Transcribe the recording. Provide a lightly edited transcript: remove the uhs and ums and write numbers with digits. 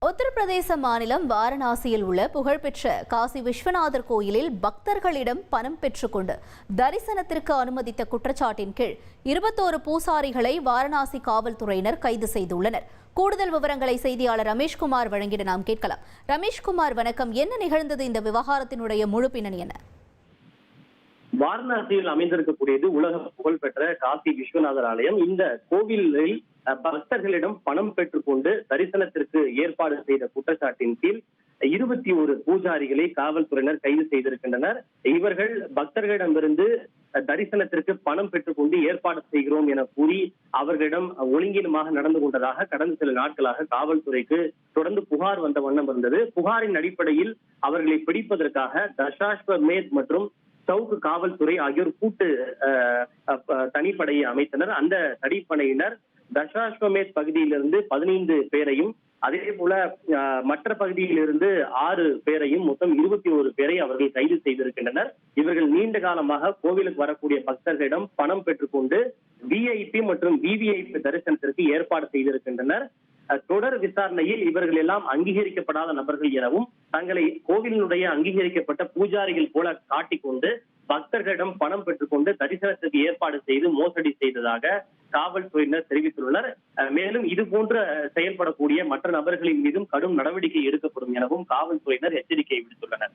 உத்தரப்பிரதேச மாநிலம் வாரணாசியில் உள்ள புகழ்பெற்ற காசி விஸ்வநாதர் கோயிலில் பக்தர்களிடம் பணம் பெற்றுக்கொண்டு தரிசனத்திற்கு அனுமதித்த குற்றச்சாட்டின் கீழ் 21 பூசாரிகளை வாரணாசி காவல்துறையினர் கைது செய்துள்ளனர். கூடுதல் விவரங்களை செய்தியாளர் ரமேஷ்குமார் வழங்கிட நாம் கேட்கலாம். ரமேஷ்குமார், வணக்கம். என்ன நிகழ்ந்தது? இந்த விவகாரத்தினுடைய முழு பின்னணி என்ன? வாரணாசியில் அமைந்திருக்கக்கூடியது உலக புகழ்பெற்ற காசி விஸ்வநாதர் ஆலயம். இந்த கோவிலில் பக்தர்களிடம் பணம் பெற்றுக்கொண்டு தரிசனத்திற்கு ஏற்பாடு செய்த குற்றச்சாட்டின் கீழ் 21 பூஜாரிகளை காவல்துறையினர் கைது செய்திருக்கின்றனர். இவர்கள் பக்தர்களிடமிருந்து தரிசனத்திற்கு பணம் பெற்றுக்கொண்டு ஏற்பாடு செய்கிறோம் என கூறி அவர்களிடம் ஒழுங்கீனமாக நடந்து கொண்டதாக கடந்த சில நாட்களாக காவல்துறைக்கு தொடர்ந்து புகார் வந்த வண்ணம் இருந்தது. புகாரின் அடிப்படையில் அவர்களை பிடிப்பதற்காக தசாஸ்வமேத் மற்றும் சவுக்கு காவல்துறை ஆகியோர் கூட்டு தனிப்படையை அமைத்தனர். அந்த தனிப்படையினர் தசாஸ்வமேத் பகுதியிலிருந்து 15 பேரையும், அதே போல மற்ற பகுதியிலிருந்து 6 பேரையும், மொத்தம் 21 பேரை அவர்கள் கைது செய்திருக்கின்றனர். இவர்கள் நீண்ட காலமாக கோவிலுக்கு வரக்கூடிய பக்தர்களிடம் பணம் பெற்றுக்கொண்டு விஐபி மற்றும் விவிஐபி தரிசனத்திற்கு ஏற்பாடு செய்திருக்கின்றனர். தொடர் விசாரணையில் இவர்கள் எல்லாம் அங்கீகரிக்கப்படாத நபர்கள் எனவும் தங்களை கோவிலினுடைய அங்கீகரிக்கப்பட்ட பூஜாரிகள் போல காட்டிக்கொண்டு பக்தர்களிடம் பணம் பெற்றுக்கொண்டு தரிசனத்திற்கு ஏற்பாடு செய்து மோசடி செய்ததாக காவல்துறையினர் தெரிவித்துள்ளனர். மேலும் இது போன்ற செயல்படக்கூடிய மற்ற நபர்களின் மீதும் கடும் நடவடிக்கை எடுக்கப்படும் எனவும் காவல்துறையினர் எச்சரிக்கை விடுத்துள்ளனர்.